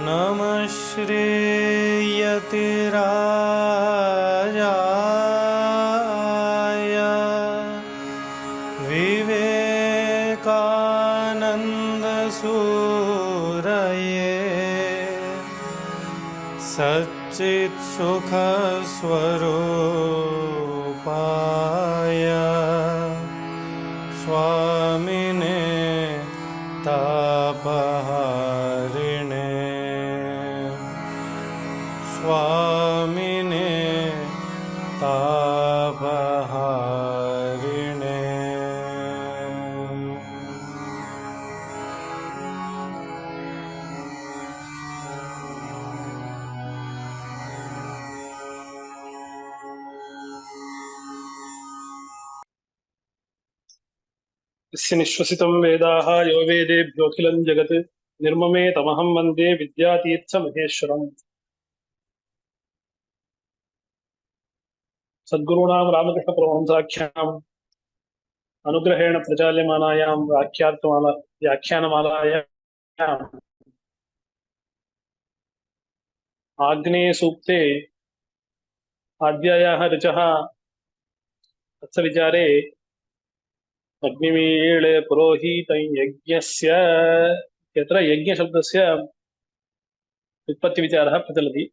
नमः श्रीयतिराजाय विवेकानन्दसूरये सच्चित्सुखस्वरूपाय स्वामिने तापहारिणे स्वामिने तापहारिणे। यस्य निःश्वसितं वेदाः यो वेदेभ्योऽखिलं जगत् निर्ममे तमहं वन्दे विद्यातीर्थमहेश्वरम्। सद्गुरूणां रामकृष्णपरमहंसाख्याम् अनुग्रहेण प्रचाल्यमानायां व्याख्यानमालायाम् आग्नेयसूक्ते आद्यायाः ऋचः तत्सविचारे अग्निमीळे पुरोहितं यज्ञस्य यत्र यज्ञशब्दस्य व्युत्पत्तिविचारः प्रचलति।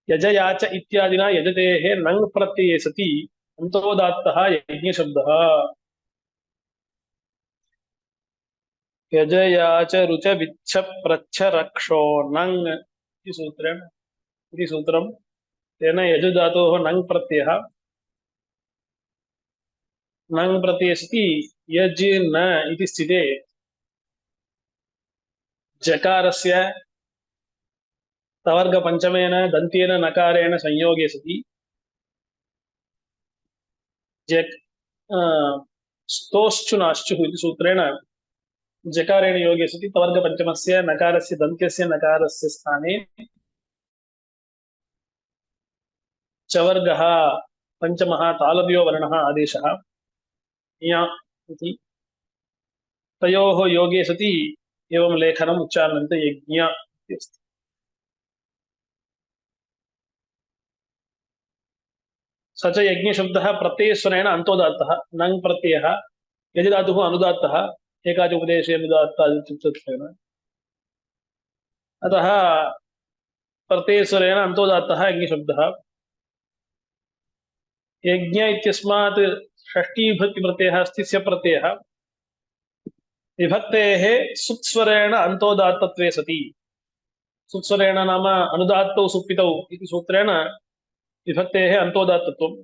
यजयाच इत्यादिना यजतेः नङ् प्रत्यये सति अन्तोदात्तः यज्ञशब्दः। यजयाच रुच विच्छ प्रच्छ रक्षो नङ् इति सूत्रं तेन यजुधातोः नङ् प्रत्ययः नङ् प्रत्यये सति यज् न इति स्थिते जकारस्य तवर्गपञ्चमेन दन्त्येन नकारेण संयोगे सति स्तोश्चुनाश्चुः इति सूत्रेण जकारेण योगे सति तवर्गपञ्चमस्य नकारस्य दन्त्यस्य नकारस्य स्थाने चवर्गः पञ्चमः तालव्यो वर्णः आदेशः ञ इति तयोः योगे सति एवं लेखनम् उच्चारणन्ते यज्ञ इति अस्ति। स च यज्ञशब्दः प्रत्ययस्वरेण अन्तोदात्तः नङ् प्रत्ययः यजिधातुः अनुदात्तः एकाच उपदेशे अनुदात्तादित्युक्तत्वेन अतः प्रत्ययस्वरेण अन्तोदात्तः यज्ञशब्दः। यज्ञ इत्यस्मात् षष्ठीविभक्तिप्रत्ययः अस्ति स्य प्रत्ययः विभक्तेः सुत्स्वरेण अन्तोदात्तत्वे सति सुत्स्वरेण नाम अनुदात्तौ सुप्पितौ इति सूत्रेण विभक्तेः अन्तोदात्तत्वम्।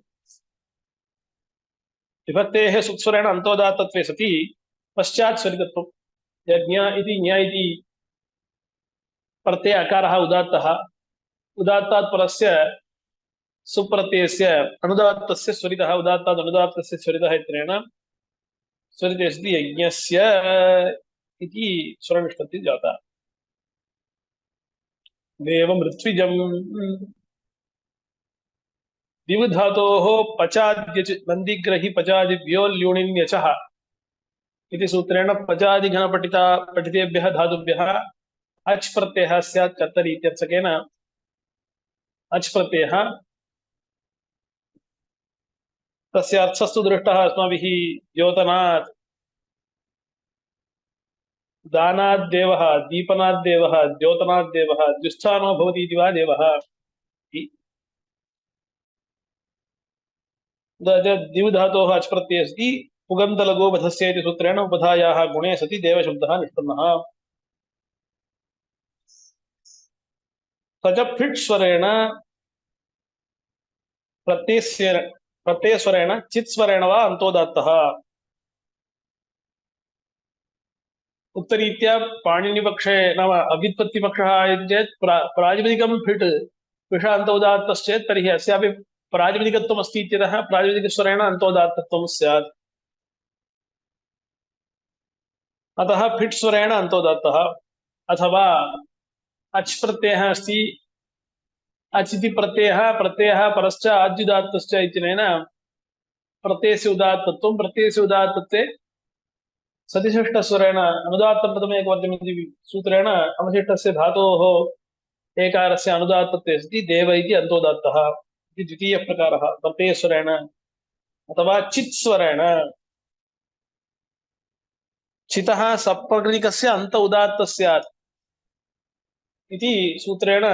विभक्तेः सुत्स्वरेण अन्तोदात्तत्वे सति पश्चात् स्वरितत्वम्। यज्ञ इति ज्ञ इति प्रत्यय अकारः उदात्तः उदात्तात् परस्य सुप्रत्ययस्य अनुदात्तस्य स्वरितः उदात्तात् अनुदात्तस्य स्वरितः इत्यनेन स्वरिते सति यज्ञस्य इति स्वरनिष्पत्तिः जाता। देवम् ऋत्विजम् दिवधातोः पचाद्यच नन्दिग्रहि पचादिभ्यो ल्यूणिन्यचः इति सूत्रेण पचादिघनपठितेभ्यः धातुभ्यः अच् प्रत्ययः स्यात् कर्तरि इत्यर्थकेन अच् प्रत्ययः तस्य अर्थस्तु दृष्टः अस्माभिः द्योतनात् दानाद्देवः दीपनाद्देवः द्योतनाद्देवः द्युस्थानो भवति इति वा देवः। दिवधातोः अच् प्रत्यये अस्ति पुगन्तलघो बधस्य इति सूत्रेण उपधायाः गुणे सति देवशब्दः निष्पन्नः। स च फिट् स्वरेण प्रत्ययस्वरेण चित्स्वरेण वा अन्तोदात्तः। उक्तरीत्या पाणिनिपक्षे नाम अव्युत्पत्तिपक्षः आयति चेत् प्रातिपदिकं फिट् विषान्तोदात्तश्चेत् तर्हि अस्यापि प्रातिपदिकत्वम् अस्ति इत्यतः प्रातिपदिकस्वरेण अन्तोदात्तत्वं स्यात्। अतः फिट् स्वरेण अन्तोदात्तः। अथवा अच् प्रत्ययः अस्ति अचिति प्रत्ययः परश्च आद्युदात्तश्च इत्यनेन प्रत्ययस्य उदात्तत्वं प्रत्ययस्य उदात्तत्वे सतिशिष्टस्वरेण अनुदात्तं प्रथमेकवर्गम् इति सूत्रेण अवशिष्टस्य धातोः एकारस्य अनुदात्तत्वे सति देव इति अन्तोदात्तः इति द्वितीयः प्रकारः प्रत्ययस्वरेण अथवा चित्स्वरेण चितः सप्रकृतिकस्य अन्त उदात्तः स्यात् इति सूत्रेण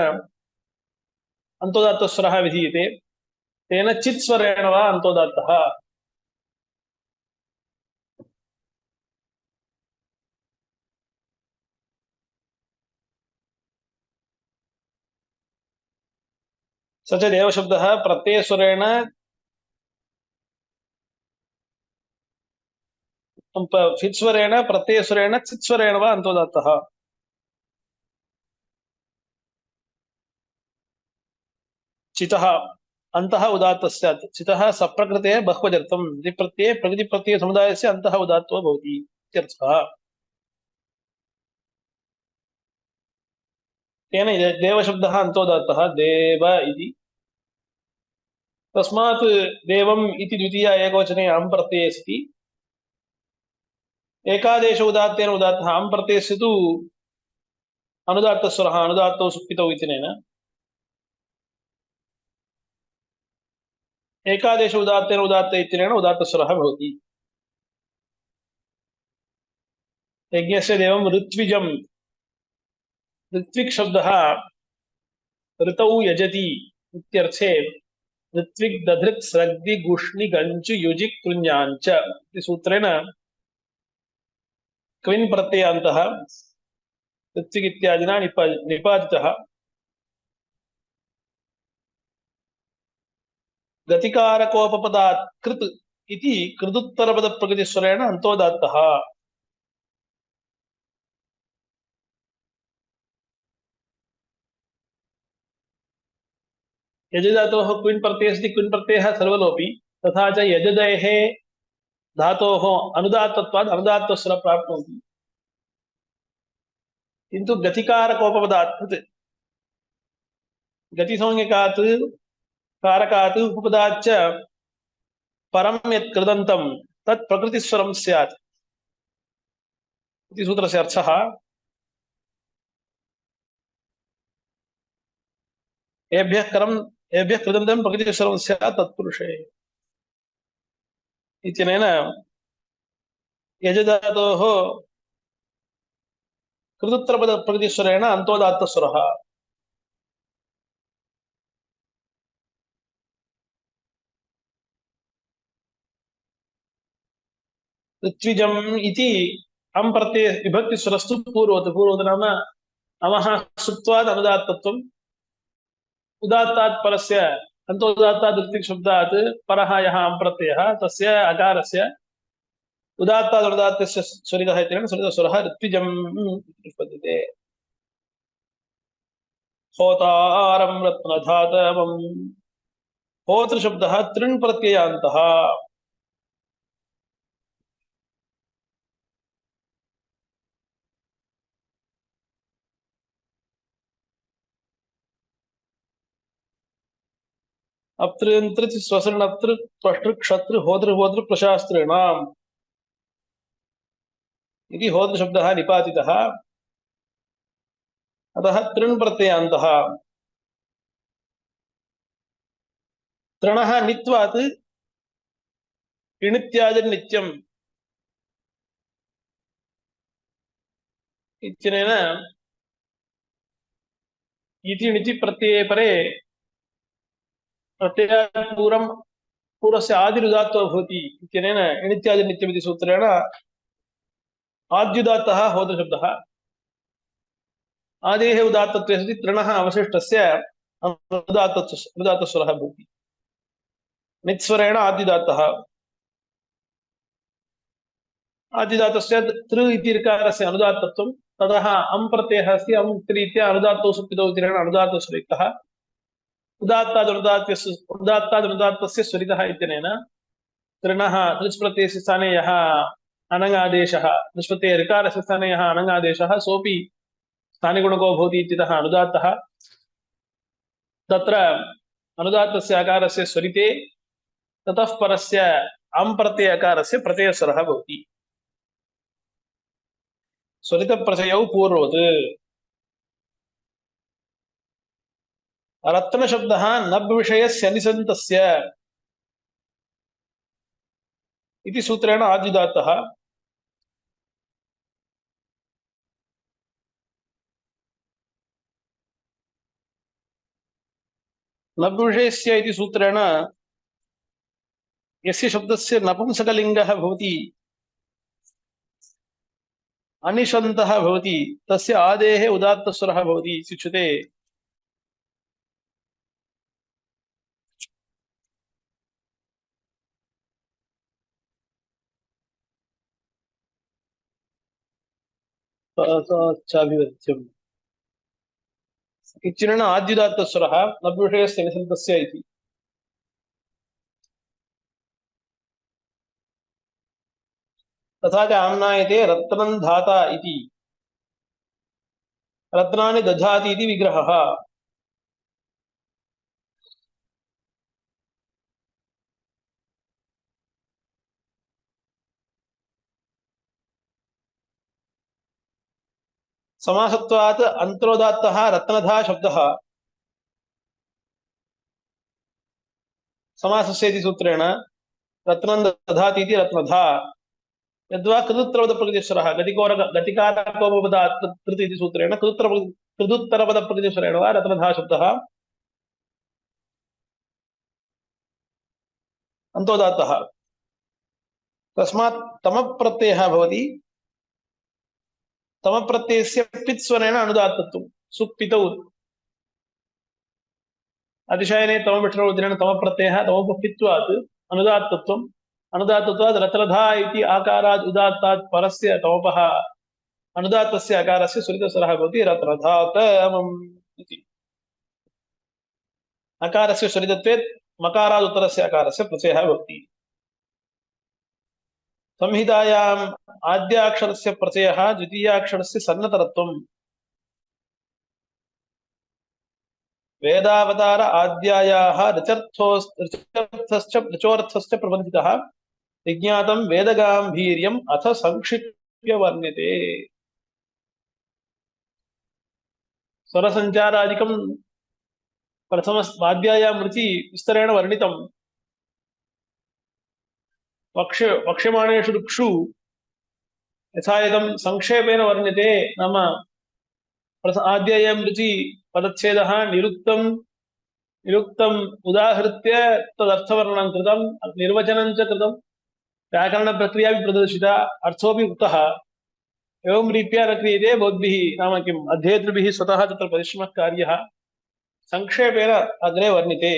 अन्तोदात्तस्वरः विधीयते तेन चित्स्वरेण वा अन्तोदात्तः स च देवशब्दः प्रत्ययस्वरेण फित्स्वरेण प्रत्ययस्वरेण चित्स्वरेण वा अन्तोदात्तः चितः अन्तः उदात्तः स्यात् चितः सप्रकृतेः बह्वजर्थम् इति प्रत्यये प्रकृतिप्रत्ययसमुदायस्य अन्तः उदात्तो भवति इत्यर्थः तेन देवशब्दः अन्तोदात्तः देव इति तस्मात् देवम् इति द्वितीया एकवचने अं प्रत्यये सति एकादेश उदात्तेन उदात्तः अं प्रत्ययस्य तु अनुदात्तस्वरः अनुदात्तौ सुप्पितौ इत्यनेन एकादेश उदात्तेन उदात्त इत्यनेन उदात्तस्वरः भवति यज्ञस्य देवं ऋत्विजम् ऋत्विक् शब्दः ऋतौ यजति इत्यर्थे ऋत्विक् दधृत् स्रग्दि गुष्णि गञ्चु युजिक् कृञ्याञ्च इति सूत्रेण क्विन् प्रत्ययान्तः ऋत्विक् इत्यादिना निपातितः गतिकारकोपपदात् कृत् इति कृदुत्तरपदप्रकृतिस्वरेण अन्तोदात्तः यजधातोः क्विन् प्रत्ययस्ति क्विन् प्रत्ययः सर्वलोपि तथा च यजदेः धातोः अनुदात्तत्वात् अनुदात्तस्वरः प्राप्नोति किन्तु गतिकारकोपपदात् कृत् गतिसंज्ञकात् कारकात् उपपदाच्च परं यत् कृदन्तं तत् प्रकृतिस्वरं स्यात् इति सूत्रस्य अर्थः एभ्यः कृदन्तं प्रकृतिस्वरं स्यात् तत्पुरुषे इत्यनेन यजधातोः कृदुत्तरपदप्रकृतिस्वरेण अन्तोदात्तस्वरः ऋत्विजम् इति अं प्रत्यय विभक्तिस्वरस्तु पूर्ववत् नाम अमः सुप्त्वात् अनुदात्तत्वम् उदात्तात् परस्य अन्तोदात्तात् ऋत्विक् शब्दात् परः यः अं प्रत्ययः तस्य अकारस्य उदात्तात् अनुदात्तस्य स्वरितः इत्यनेन स्वरितस्वरः ऋत्विजम् उत्पद्यते होतारं रत्नधातवम् होतृशब्दः तृण् प्रत्ययान्तः अप्तृ स्वसर्णत्र त्वष्टृ क्षत्र होतृ प्रशास्त्रीणाम् इति होतृशब्दः निपातितः अतः तृण् प्रत्ययान्तः तृणः नित्वात् इणित्यादिर्नित्यम् इत्यनेन इति णिति प्रत्यये परे प्रत्ययात् पूर्वस्य आदिरुदात्तो भवति इत्यनेन इणित्यादिर्नित्यम् इति सूत्रेण आद्युदात्तः होतृशब्दः आदेः उदात्तत्वे सति तृणः अवशिष्टस्य अनुदात्तस्वरः भवति नित्स्वरेण आद्युदात्तः आद्युदात्तस्य तृ इति ऋकारस्य अनुदात्तत्वं ततः अं प्रत्ययः अस्ति अं इत्यरीत्या अनुदात्तौ सुप्पितौ इत्यनेन अनुदात्तस्वरितः उदात्तादनुदात्तस्य स्वरितः इत्यनेन तृणः तृच् प्रत्ययस्य स्थाने यः अनङ्गादेशः तृच् प्रत्यये ऋकारस्य स्थाने यः अनङ्गादेशः सोऽपि स्थानिगुणको भवति इत्यतः अनुदात्तः तत्र अनुदात्तस्य अकारस्य स्वरिते ततः परस्य अं प्रत्यय अकारस्य प्रत्ययस्वरः भवति। स्वरितप्रत्ययौ पूर्ववत्। रत्नशब्दः नब् विषयस्य निसन्तस्य इति सूत्रेण आद्युदात्तः। नब् विषयस्य इति सूत्रेण यस्य शब्दस्य नपुंसकलिङ्गः भवति अनिशन्तः भवति तस्य आदेः उदात्तस्वरः भवति इत्युच्यते। चाभिवध्यम् इत्यनेन आद्युदात्तस्वरः नब् विषयस्य निसन्तस्य इति। तथा च आम्नायते रत्नं धाता इति। रत्नानि दधाति इति विग्रहः। समासत्वात् अन्तरोदात्तः रत्नधा शब्दः समासस्य इति सूत्रेण रत्नं दधाति इति रत्नधा। यद्वा कृदुत्तरपदप्रकृतिस्वरः गतिकारकोपपदात् कृत् इति सूत्रेण कृदुत्तरपदप्रकृतिस्वरेण वा रत्नधा शब्दः अन्तोदात्तः। तस्मात् तमप्रत्ययः भवति। तमप्रत्ययस्य पित्स्वरेण अनुदात्तत्वं। सुप्पितौ अतिशयने तमविष्णुरुद्रेण तमप्रत्ययः तमोपपित्वात् अनुदात्तत्वम्। अनुदात्तत्वात् रत्नधा इति आकारात् उदात्तात् परस्य तमपः अनुदात्तस्य अकारस्य स्वरितस्वरः भवति रत्नधातमम् इति। अकारस्य स्वरितत्वे मकारात् उत्तरस्य अकारस्य प्रत्ययः भवति। संहितायाम् आद्याक्षरस्य प्रत्ययः द्वितीयाक्षरस्य सन्नतरत्वम्। वेदावतार आद्यायाः ऋचर्थश्च ऋचोर्थश्च प्रबन्धितः विज्ञातं वेदगाम्भीर्यम् अथ संक्षिप्य वर्ण्यते। स्वरसञ्चारादिकं प्रथमाध्यायां ऋचि विस्तरेण वर्णितं। वक्ष्यमाणेषु ऋक्षु यथा इदं संक्षेपेण वर्ण्यते नाम आद्यायां ऋचि पदच्छेदः निरुक्तम् उदाहृत्य तदर्थवर्णनं कृतं, निर्वचनं च कृतं, व्याकरणप्रक्रिया प्रदर्शिता, अर्थोऽपि उक्तः। एवं रीत्या न क्रियते भवद्भिः नाम किम् अध्येतृभिः स्वतः तत्र परिश्रमः कार्यः। संक्षेपेण अग्रे वर्णिते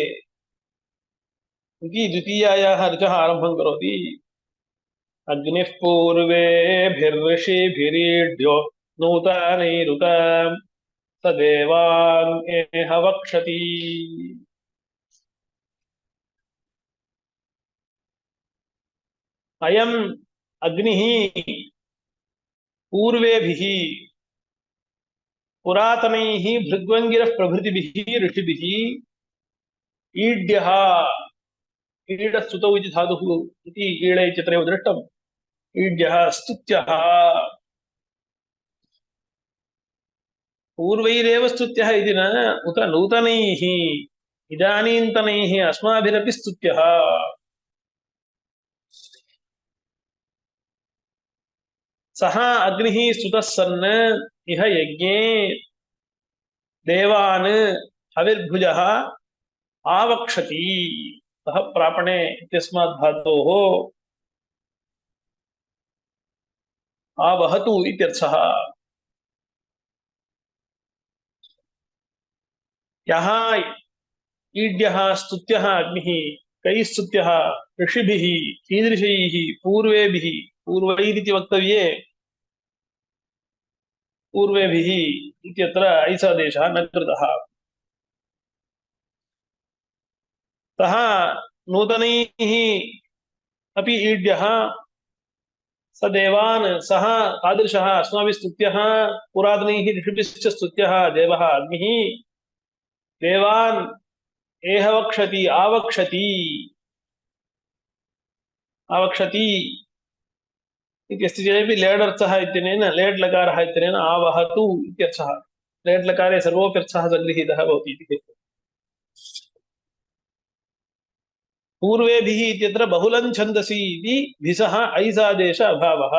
इति द्वितीयायाः ऋचः आरम्भं करोति। अग्निः पूर्वेभिर्षिभिरीड्यो नूतनैरुत स देवान् एह वक्षति। अयम् अग्निः पूर्वेभिः पुरातनैः भृग्वङ्गिरः प्रभृतिभिः ऋषिभिः ईड्यः ईडस्तुतौ इति धातुः इति ईडे चित्रेव दृष्टम्। ईड्यः स्तुत्यः पूर्वैरेव स्तुत्यः इति न उत नूतनैः इदानीन्तनैः अस्माभिरपि स्तुत्यः। सः अग्निः स्तुतः सन् इह यज्ञे देवान् हविर्भुजः आवक्षति। सः प्रापणे इत्यस्मात् धातोः आवहतु इत्यर्थः। यः ईड्यः स्तुत्यः अग्निः कैः स्तुत्यः ऋषिभिः कीदृशैः पूर्वेभिः पूर्वैरिति वक्तव्ये पूर्वेभिः इत्यत्र ऐसादेशः न कृतः। सः नूतनैः अपि ईड्यः स देवान् सः तादृशः अस्माभिः स्तुत्यः पुरातनैः ऋषिभिश्च स्तुत्यः देवः अग्निः देवान् एह वक्षति आवक्षति आवक्षति इत्यस्ति चेदपि लेडर्थः इत्यनेन लेड् लकारः इत्यनेन आवहतु इत्यर्थः लेड् लकारे सर्वोऽप्यर्थः सङ्गृहीतः भवति इति हेतुः। पूर्वेभिः इत्यत्र बहुलं छन्दसि इति भिसः ऐसादेश अभावः।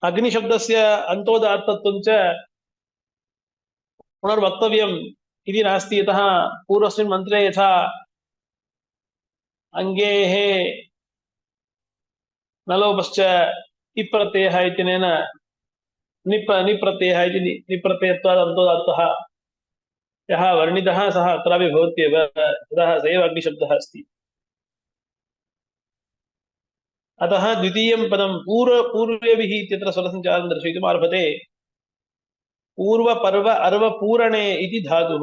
अग्निशब्दस्य अन्तोदात्तत्वं च पुनर्वक्तव्यम् इति नास्ति, यतः पूर्वस्मिन् मन्त्रे यथा अङ्गेः नलोपश्च इप्रत्ययः इत्यनेन निप्रत्ययः इति निप्रत्ययत्वात् अन्तोदात्तः यः वर्णितः सः अत्रापि भवत्येव, यतः स एव अग्निशब्दः अस्ति। अतः द्वितीयं पदं पूर्वेभिः इत्यत्र स्वरसञ्चारं दर्शयितुम् आरभते। पूर्वपर्व अर्वपूरणे इति धातुः।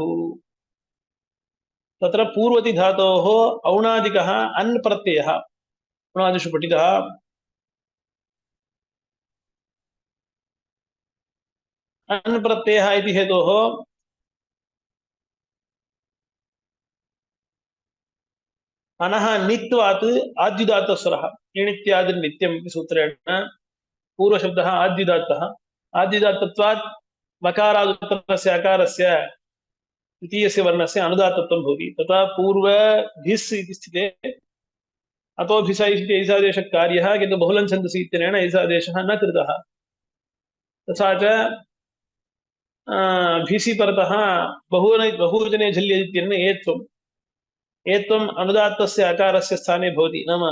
तत्र पूर्वति धातोः औणादिकः अन् प्रत्ययः औणादिषु पठितः। अन् प्रत्ययः इति हेतोः अनः नित्वात् आद्युदात्तस्वरः इणित्यादिर्नित्यम् इति सूत्रेण पूर्वशब्दः आद्युदात्तः। आद्युदात्तत्वात् वकारादुत्तरस्य अकारस्य द्वितीयस्य वर्णस्य अनुदात्तत्वं भवति। तथा पूर्व भिस् इति स्थिते अतो भिस इति ऐसादेशकार्यः, किन्तु बहुलं छन्दसि इत्यनेन ऐसादेशः न कृतः। तथा च भिसि परतः बहुवचने झल्य इत्यनेन एत्वम् एत्वम् अनुदात्तस्य अकारस्य स्थाने भवति। नाम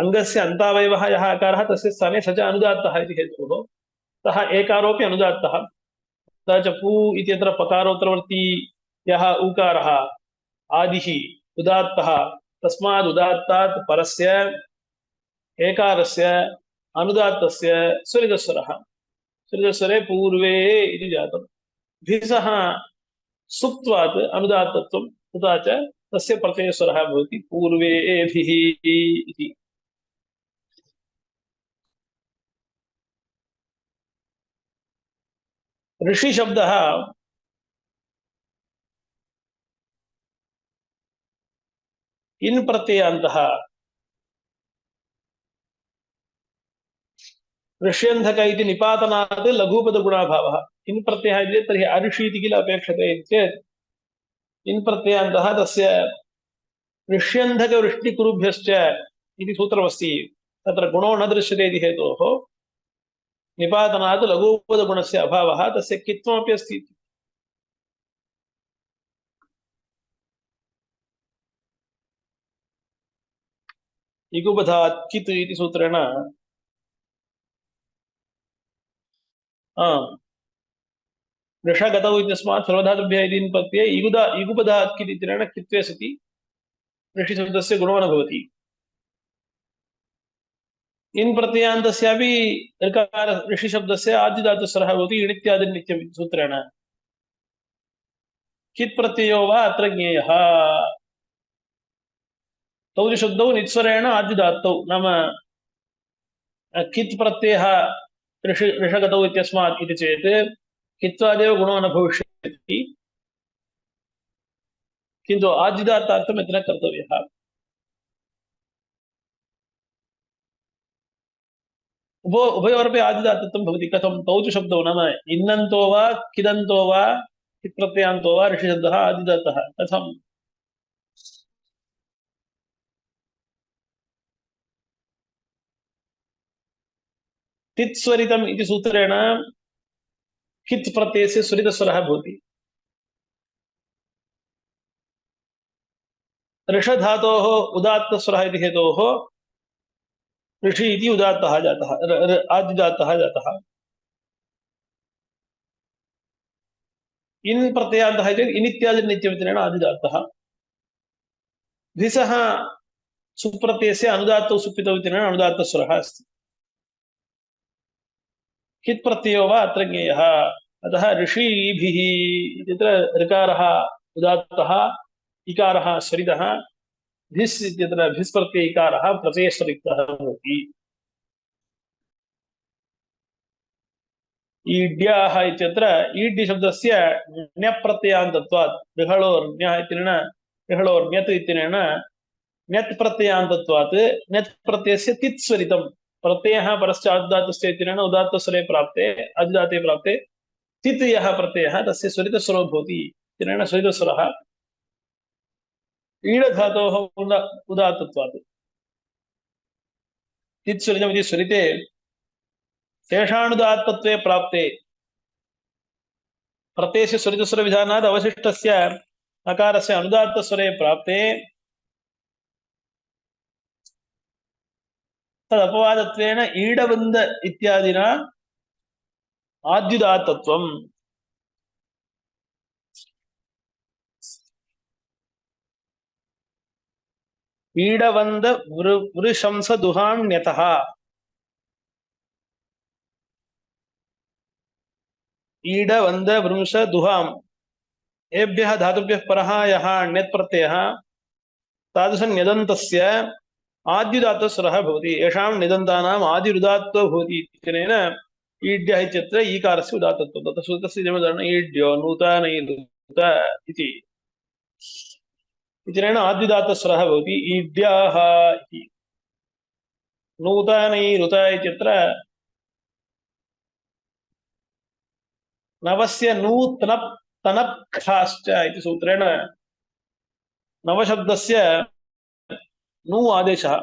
अङ्गस्य अन्तावयवः यः अकारः तस्य स्थाने स च अनुदात्तः इति हेतोः। सः एकारोऽपि अनुदात्तः। तथा च पू इत्यत्र पकारोत्तरवर्ती यः ऊकारः आदिः उदात्तः, तस्माद् उदात्तात् परस्य एकारस्य अनुदात्तस्य स्वरितस्वरः। स्वरितस्वरे पूर्वे इति जातम्। भिसः सुप्त्वात् अनुदात्तत्वं, तथा च तस्य प्रत्ययस्वरः भवति पूर्वेभिः इति। ऋषि शब्दः इन् प्रत्ययान्तः ऋष्यन्धक इति निपातनात् लघुपदगुणाभावः। इन् प्रत्ययः इति तर्हि अऋषि इति किल अपेक्षते इति चेत् इन् प्रत्ययान्तः तस्य ऋष्यन्धकवृष्टिकुरुभ्यश्च इति सूत्रमस्ति। तत्र गुणो न दृश्यते इति हेतोः निपातनात् लघुपदगुणस्य अभावः, तस्य कित्वमपि अस्ति। इगुबधात् कित् इति सूत्रेण ऋषगतौ इत्यस्मात् सर्वधातुभ्यः इति प्रत्यये इगुबधात् कित् इत्यनेन कित्वे सति ऋषिशब्दस्य गुणो न भवति। इन् प्रत्ययान्तस्यापि ऋकार ऋषिशब्दस्य आद्यधातुस्वरः भवति इणित्यादिर्नित्यम् इति सूत्रेण। कित् प्रत्ययो वा अत्र ज्ञेयः। तौ शब्दौ निस्वरेण आद्यधातौ, नाम कित् प्रत्ययः ऋषगतौ इत्यस्मात् इति चेत् कित्वादेव गुणो न भविष्यति, किन्तु आद्यदात्तार्थम् इति न कर्तव्यः। उभयोरपि आद्यदात्तत्वं भवति। कथं? तौ च शब्दौ, नाम इन्नन्तो वा किदन्तो वा कित् प्रत्ययान्तो वा ऋषिशब्दः आद्यदात्तः। कथं? तित्स्वरितम् इति सूत्रेण कित् प्रत्ययस्य स्वरितस्वरः भवति। ऋषधातोः उदात्तस्वरः इति हेतोः ऋषि इति उदात्तः जातः, आद्यदात्तः जातः। इन् प्रत्ययान्तः चेत् इनित्यादिर्नित्यमित्यनेन आद्यदात्तः। धिसः सुप्रत्ययस्य अनुदात्तौ सुप्पितौ इत्यनेन अनुदात्तस्वरः अस्ति। कित् प्रत्ययो वा अत्र ज्ञेयः। अतः ऋषिभिः इत्यत्र ऋकारः उदात्तः, इकारः स्वरितः, भिस् इत्यत्र भिस् प्रत्यय इकारः प्रत्ययस्वरितः भवति। ईड्याः इत्यत्र ईड् शब्दस्य ण्यप्रत्ययान्तत्वात् ऋहळोर्ण्यः इत्यनेन ऋहळोर्ण्यत् इत्यनेन ण्यत् प्रत्ययान्तत्वात् ण्यत् प्रत्ययस्य तित् स्वरितं प्रत्ययः परश्चात् उदात्तस्य इत्यनेन उदात्तस्वरे प्राप्ते अजुदाते प्राप्ते तित् यः प्रत्ययः तस्य स्वरितस्वरो भवति इत्यनेन स्वरितस्वरः ईडधातोः उदात्तत्वात् तित् स्वरितमिति स्वरिते शेषानुदात्तत्वे प्राप्ते प्रत्ययस्य स्वरितस्वर विधानात् अवशिष्टस्य अकारस्य अनुदात्तस्वरे प्राप्ते तदपवादत्वेन ईडबन्ध इत्यादिना आद्युदात्तत्वम् ईडवन्द वृशंस दुहाण्यतः ईडवन्द वृंश दुहाम् एभ्यः धातुभ्यः परः यः ण्यत् प्रत्ययः तादृशन्यदन्तस्य आद्युदात्तस्वरः भवति येषां निदन्तानाम् आदिरुदात्तो भवति इत्यनेन ईड्यः इत्यत्र ईकारस्य उदात्तत्वं तत्र सूत्रस्य जन्मदानं ईड्यो नूतनैरुत इति इत्यनेन आद्युदात्तस्वरः भवति ईड्याः इति नूतनैरुत इत्यत्र नवस्य नूतन तनप्खाश्च इति सूत्रेण नवशब्दस्य नु आदेशः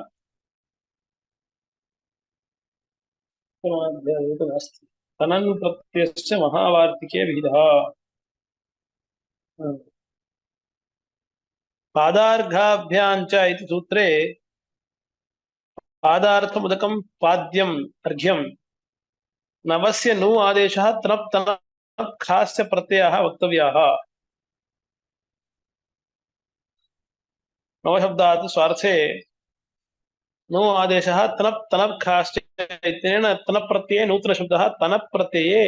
नास्ति तनन् प्रत्ययस्य महावार्तिके विहितः पादार्घाभ्यां च इति सूत्रे पादार्थमुदकं पाद्यम् अर्घ्यं नवस्य नु आदेशः तनप् तनप्खाश्च प्रत्ययाः वक्तव्याः नवशब्दात् स्वार्थे नो आदेशः तनप् तनप्खाश्च इत्यनेन तनप् प्रत्यये नूतनशब्दः तनप् प्रत्यये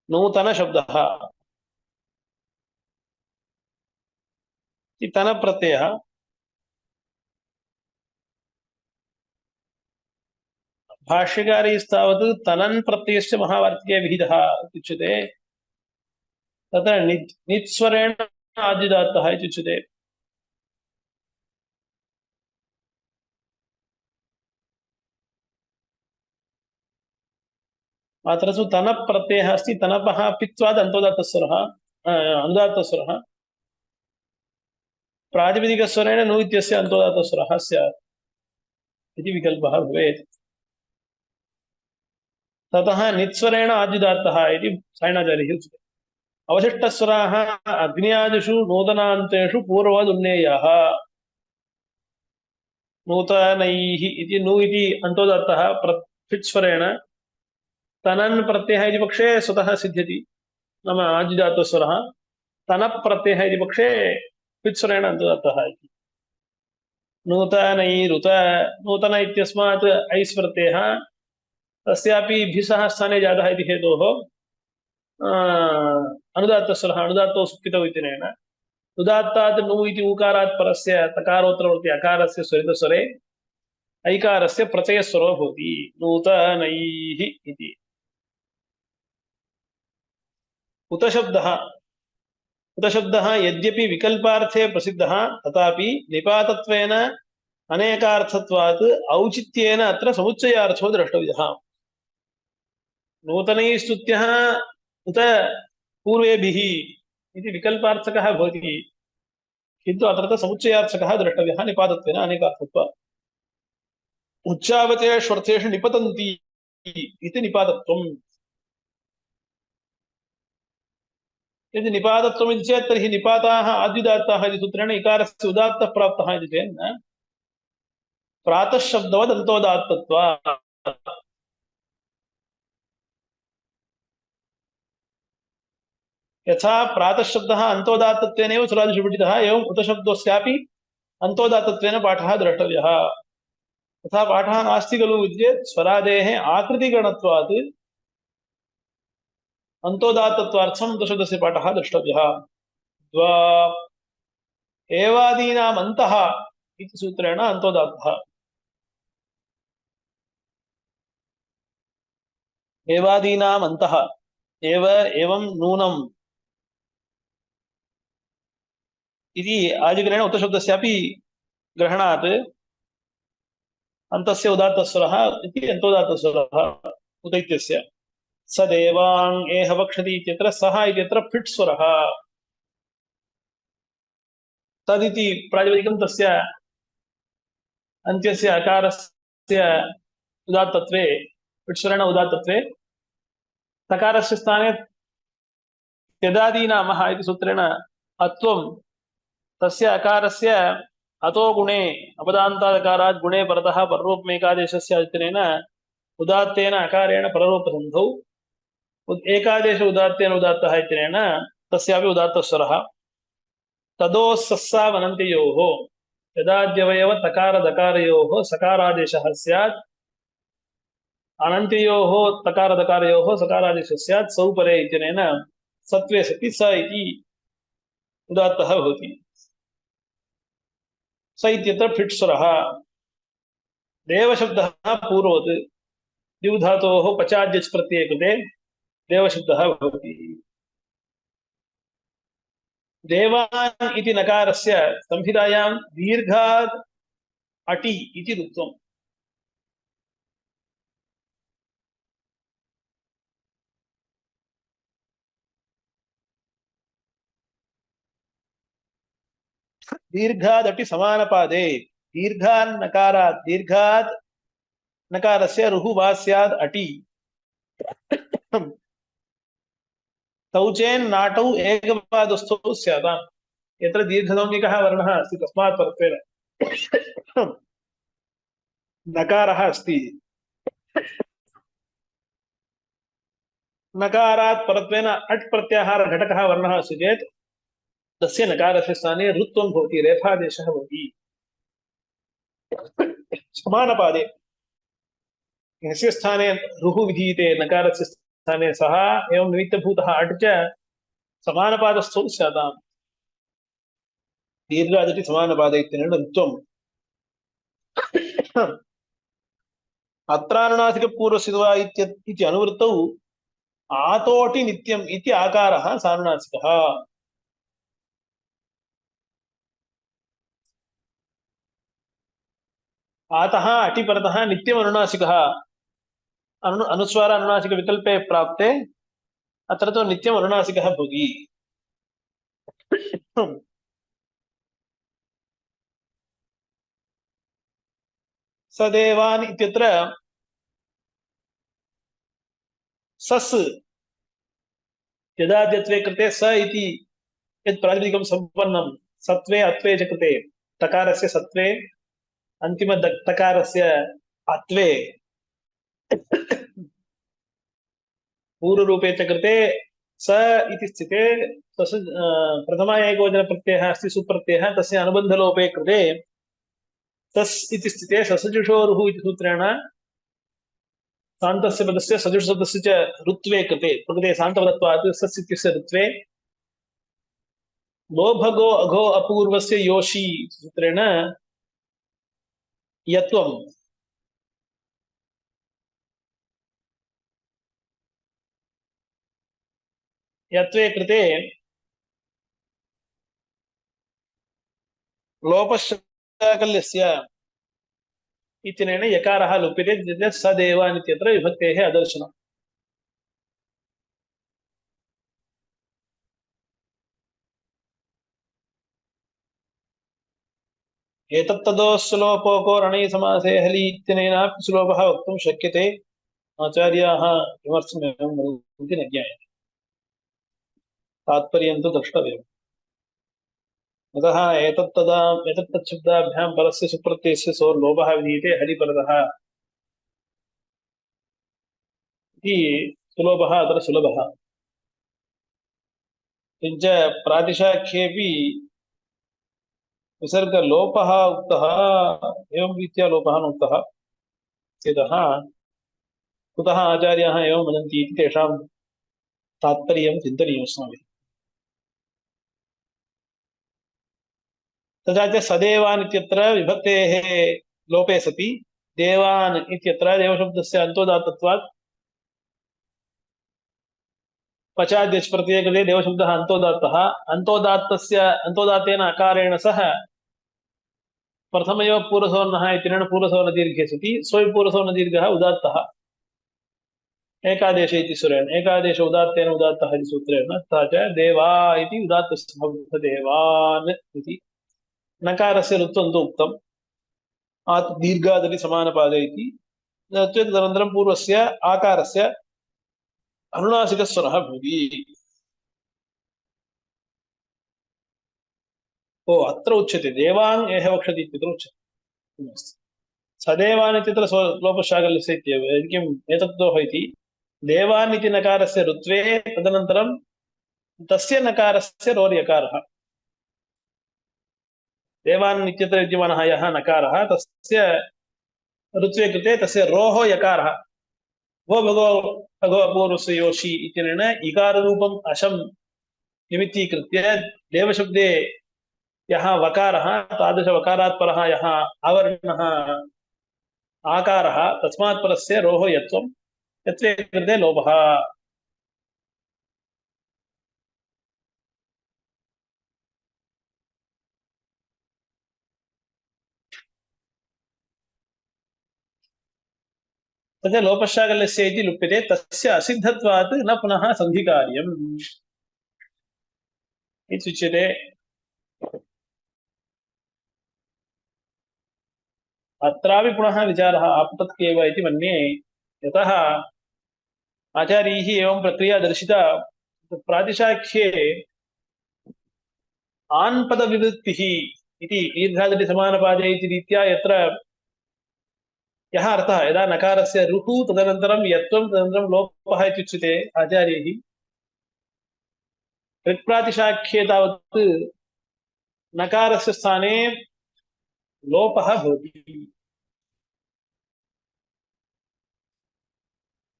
नूतनशब्दः तनप् प्रत्ययः भाष्यकारैस्तावत् तनन् प्रत्ययस्य महावार्तिके विहितः इत्युच्यते तत्र नित्स्वरेण आद्युदात्तः इत्युच्यते अत्र तु तनप् प्रत्ययः अस्ति तनपः पित्वात् अन्तोदात्तस्वरः अनुदात्तस्वरः प्रातिपदिकस्वरेण नु इत्यस्य अन्तोदात्तस्वरः स्यात् इति विकल्पः भवेत् ततः नित्स्वरेण आद्युदात्तः इति सायणाचार्यैः उच्यते अवशिष्टस्वराः अग्न्यादिषु नूतनान्तेषु पूर्ववदुन्नेयाः नूतनैः इति नु इति अन्तोदात्तः फिट्स्वरेण तनन् प्रत्ययः इति पक्षे स्वतः सिद्ध्यति नाम आद्युदात्तस्वरः तनप् प्रत्ययः इति पक्षे पित्स्वरेण अन्तोदात्तः इति नूतनैरुत नूतन इत्यस्मात् ऐस् प्रत्ययः तस्यापि भिसः स्थाने जातः इति हेतोः अनुदात्तस्वरः अनुदात्तो सुप्तितौ इत्यनेन उदात्तात् नु इति ऊकारात् परस्य तकारोत्तरवर्ति अकारस्य स्वरितस्वरे ऐकारस्य प्रत्ययस्वरो भवति नूतनैः इति उतशब्दः यद्यपि विकल्पार्थे प्रसिद्धः तथापि निपातत्वेन अनेकार्थत्वात् औचित्येन अत्र समुच्चयार्थो द्रष्टव्यः नूतनैः स्तुत्यः उत पूर्वेभिः इति विकल्पार्थकः भवति किन्तु अत्र समुच्चयार्थकः द्रष्टव्यः निपातत्वेन अनेकार्थत्वात् उच्चावचेष्वर्थेषु निपतन्ति इति निपातत्वम् यदि निपातत्वम् इति चेत् तर्हि निपाताः आद्युदात्ताः इति सूत्रेण इकारस्य उदात्तः प्राप्तः इति चेत् प्रातः शब्दवद् अन्तोदात्तत्वात् यथा प्रातः शब्दः अन्तोदात्तत्वेनैव सुरादिषु पठितः एवम् उतशब्दस्यापि अन्तोदात्तत्वेन पाठः द्रष्टव्यः तथा पाठः नास्ति खलु इति चेत् स्वरादेः आकृतिगणत्वात् अन्तोदात्तत्वार्थम् उतशब्दस्य पाठः द्रष्टव्यः द्वा एवादीनाम् अन्तः इति सूत्रेण अन्तोदात्तः एवादीनाम् अन्तः एव एवं नूनम् इति आदिग्रहेण उत्तरशब्दस्यापि ग्रहणात् अन्तस्य उदात्तस्वरः इति अन्तोदात्तस्वरः उत इत्यस्य स देवान् एह वक्षति इत्यत्र सः इत्यत्र फिट् स्वरः तदिति प्रातिपदिकं तस्य अन्त्यस्य अकारस्य उदात्तत्वे फिट् स्वरेण उदात्तत्वे तकारस्य स्थाने त्यदादीनामः इति सूत्रेण अत्वं तस्य अकारस्य अतो गुणे अपदान्तादकारात् गुणे परतः पररूपमेकादेशस्य इत्यनेन उदात्तेन अकारेण पररूपसन्धौ एकादेश उदात्तेन उदात्तः इत्यनेन तस्यापि उदात्तस्वरः तदोस्सस्सावनन्त्ययोः यदाद्यवयव तकारदकारयोः सकारादेशः स्यात् अनन्त्ययोः तकारदकारयोः सकारादेशः स्यात् सौपरे इत्यनेन सत्त्वे सति स इति उदात्तः भवति स इत्यत्र फिट् स्वरः देवशब्दः पूर्ववत् द्युधातोः पचाद्यच् प्रत्यये कृते देवशब्दः भवति देवान् इति नकारस्य संहितायां दीर्घात् अटि इति रुत्वम् दीर्घादटि समानपादे दीर्घात् नकारस्य रुः वा स्याद् अटि तौ चेन् नाटौ एकपादस्थौ स्याताम् यत्र दीर्घसंज्ञकः वर्णः अस्ति तस्मात् परत्वेन नकारः अस्ति नकारात् परत्वेन अट् प्रत्याहार घटकः वर्णः अस्ति चेत् तस्य नकारस्य स्थाने ऋत्वं भवति रेफादेशः भवति समानपादे यस्य स्थाने रुः विधीयते नकारस्य स्थाने सः एवं निमित्तभूतः अट् च समानपादस्थौ स्याताम् दीर्घादति समानपादे इत्यनेन ऋत्वम् अत्रानुनासिकपूर्वसिद्वा इति अनुवृत्तौ आतोटि नित्यम् इति आकारः सानुनासिकः आतः अटि परतः नित्यम् अनुनासिकः अनुस्वार अनुनासिक विकल्पे प्राप्ते अत्र तु नित्यम् अनुनासिकः भवति सदेवान् इत्यत्र सस् यदाद्यत्वे कृते स इति यत् प्रातिपदिकं सम्पन्नं सत्वे अत्वे च कृते तकारस्य सत्वे अन्तिम तकारस्य अत्वे पूर्वरूपे च कृते स इति स्थिते तस्य प्रथमा एकवचन प्रत्ययः अस्ति सुप्रत्ययः तस्य अनुबन्धलोपे कृते तस् इति स्थिते ससजुषोरुः इति सूत्रेण सान्तस्य पदस्य सजुषशब्दस्य च ऋत्वे कृते प्रकृते सान्तपदत्वात् सस् इत्यस्य ऋत्वे लोभगो अघो अपूर्वस्य योषि सूत्रेण यत्वम् यत्वे कृते लोपश्चाकल्यस्य इत्यनेन यकारः लुप्यते सदेवान् इत्यत्र विभक्तेः अदर्शनम् एतत्तदोस्लोपोको रणै समासे हलि इत्यनेनापि सुलोभः वक्तुं शक्यते आचार्याः किमर्थमेवं वदन्ति न ज्ञायते तात्पर्यं तु द्रष्टव्यम् अतः एतत्तच्छब्दाभ्यां परस्य सुप्रत्ययस्य सो लोभः विधीयते हरिपरतः इति सुलोभः अत्र सुलभः किञ्च प्रातिशाख्येऽपि विसर्गलोपः उक्तः एवं रीत्या लोपः नोक्तः चेतः कुतः आचार्याः एवं वदन्ति इति तेषां तात्पर्यं चिन्तनीयमस्माभिः तथा च सदेवान् इत्यत्र विभक्तेः लोपे सति देवान् इत्यत्र देवशब्दस्य अन्तोदात्तत्वात् पचाद्यच् प्रत्यये कृते देवशब्दः अन्तोदात्तः अन्तोदात्तेन अकारेण सह प्रथमयो पूर्वसवर्णः इत्यनेन पूर्वसवर्णदीर्घे सति सोऽपि पूर्वसवर्णदीर्घः उदात्तः एकादेश इति सुरेण एकादेश उदात्तेन उदात्तः इति सूत्रेण तथा च देवा इति उदात्तस्य भवति देवान् इति नकारस्य ऋत्वं तु उक्तम् दीर्घादपि समानपादे इति तदनन्तरं पूर्वस्य आकारस्य अनुनासिकस्वरः भवति ओ अत्र उच्यते देवान् एह वक्षति इत्यत्र उच्यते सदेवान् इत्यत्र लोपशाकल्यस्य इत्येव किम् एतद्दोः इति देवान् इति नकारस्य ऋत्वे तदनन्तरं तस्य नकारस्य रोर्यकारः देवान् इत्यत्र विद्यमानः यः नकारः तस्य ऋत्वे कृते तस्य रोः यकारः वो भगो भगवपूर्वस्य योषि इत्यनेन इकाररूपम् अशं निमित्तीकृत्य देवशब्दे यः वकारः तादृशवकारात् परः यः अवर्णः आकारः तस्मात् परस्य रोः यत्वं यत्वे कृते लोपः तस्य लोपशाकल्यस्य इति लुप्यते तस्य असिद्धत्वात् न पुनः सन्धिकार्यम् इति उच्यते अत्रापि पुनः विचारः आपतत्येव इति मन्ये यतः आचार्यैः एवं प्रक्रिया दर्शिता प्रातिशाख्ये आन्पदविवृत्तिः इति दीर्घादपि समानपादे इति रीत्या यत्र यः अर्थः यदा नकारस्य रुः तदनन्तरं यत्वं तदनन्तरं लोपः इति उच्यते आचार्यैः ऋक्प्रातिशाख्ये तावत् नकारस्य स्थाने लोपः भवति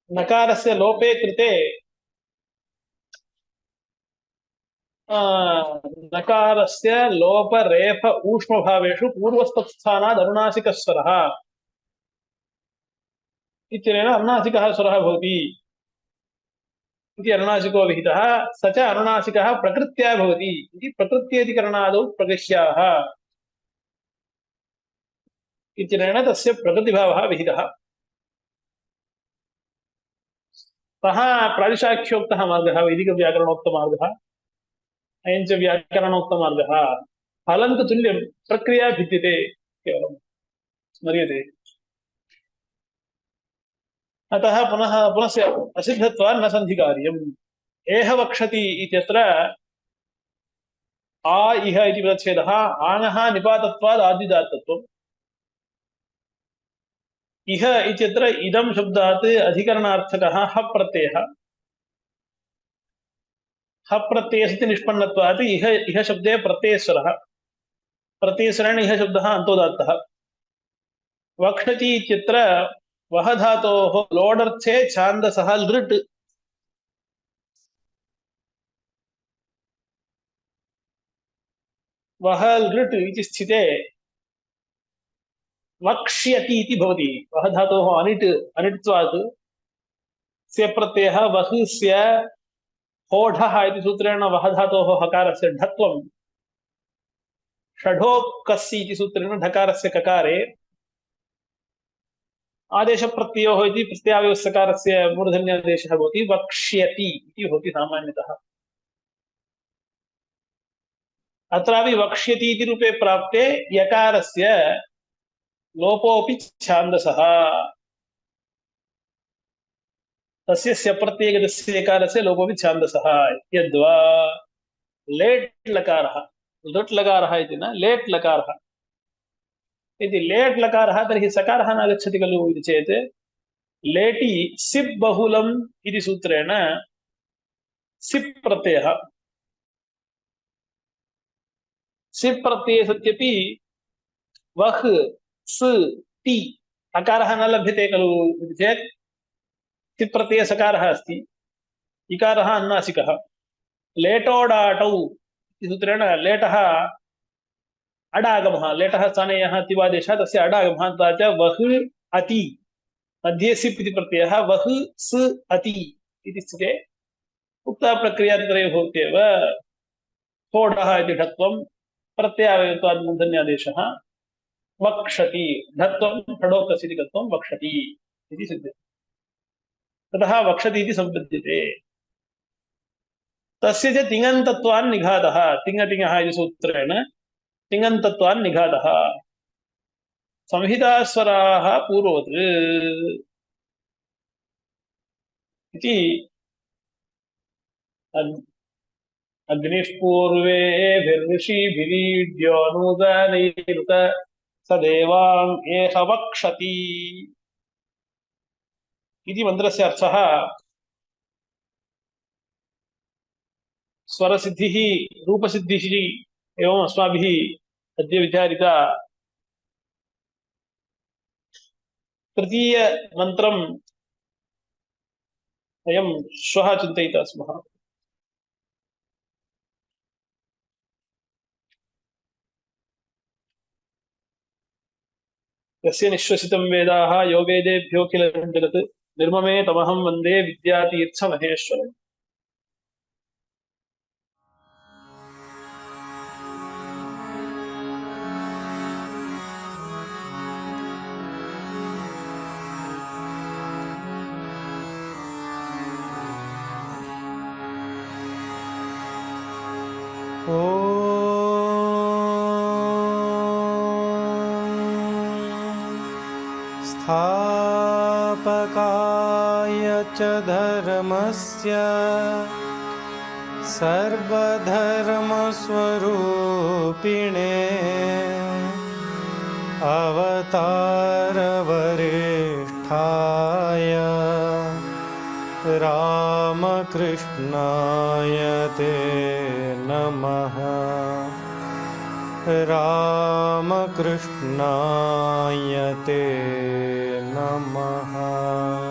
नकारस्य लोपे कृते नकारस्य लोप रेफ ऊष्मभावेषु पूर्वस्थस्थानाद् अनुनासिकस्वरः इत्यनेन अनुनासिकः स्वरः भवति इति अनुनासिको विहितः स च अनुनासिकः प्रकृत्या भवति इति प्रकृत्येतिकरणादौ प्रगस्याः इत्यनेन तस्य प्रकृतिभावः विहितः सः प्रातिशाख्योक्तः मार्गः वैदिकव्याकरणोक्तमार्गः अयं च व्याकरणोक्तमार्गः फलं तु तुल्यं प्रक्रिया भिद्यते केवलं स्मर्यते अतः पुनः पुनस्य असिद्धत्वात् न सन्धिकार्यम् एह वक्षति इत्यत्र आ इह इति पदच्छेदः आनः निपातत्वात् आदिदात्तत्वम् इह इत्यत्र इदं शब्दात् अधिकरणार्थकः ह प्रत्ययः ह प्रत्ययस्य निष्पन्नत्वात् इह शब्दे प्रत्ययस्वरः प्रत्ययस्वरेण इह शब्दः अन्तोदात्तः वक्षति इत्यत्र वह धातोः लोडर्थे छान्दसः लृट् वह लृट् इति स्थिते वक्ष्यति इति भवति वह धातोः अनिट्त्वात् स्य प्रत्ययः वहस्य होढः इति सूत्रेण वह धातोः हकारस्य ढत्वं षढोकस्य इति सूत्रेण ढकारस्य ककारे आदेशप्रत्ययोः इति प्रत्ययावयवसकारस्य मूर्धन्यादेशः भवति वक्ष्यति इति भवति सामान्यतः अत्रापि वक्ष्यति इति रूपे प्राप्ते यकारस्य लोपोऽपि छान्दसः तस्य स्य प्रत्ययगतस्य यकारस्य लोपोऽपि छान्दसः यद्वा लेट् लकारः लुट् लकारः इति न लेट् लकारः यदि लेट् लकारः तर्हि सकारः नागच्छति खलु इति चेत् लेटि सिप् बहुलम् इति सूत्रेण सिप् प्रत्ययः सिप् प्रत्यये सत्यपि वह् स् ति अकारः न लभ्यते खलु इति चेत् सिप् प्रत्यये सकारः अस्ति इकारः अनुनासिकः लेटोडाटौ इति सूत्रेण लेटः अडागमः लेटः स्थाने यः तिवादेशः तस्य अडागमः तथा च वह् अति मध्ये सिप् इति प्रत्ययः वह् स् अति इति स्थिते उक्ता प्रक्रिया तत्रैव भवत्येव थोडः इति ढत्वं प्रत्ययावयत्वात् मूर्धन्यादेशः वक्षति ढत्वं ठडोक्तस्य इति गत्वं वक्षति इति सिद्ध्यति ततः वक्षति इति संपद्यते तस्य च तिङन्तत्वान् निघातः तिङतिङः इति सूत्रेण तिङन्तत्वान् निघातः संहितास्वराः पूर्ववत् इति अग्निः पूर्वेभिर्षिभिरीड्योऽनुदानैरुत स देवान् एष वक्षति इति मन्त्रस्य अर्थः स्वरसिद्धिः रूपसिद्धिः एवम् अस्माभिः अद्य विचारिता तृतीय मन्त्रम् वयं श्वः चिन्तयिता स्मः यस्य निःश्वसितं वेदाः यो वेदेभ्योऽखिलं जगत् निर्ममे तमहं वन्दे विद्यातीर्थमहेश्वरम् स्थापकाय च धर्मस्य सर्वधर्मस्वरूपिणे अवतारवरिष्ठाय रामकृष्णाय ते नमः रामकृष्णाय ते नमः।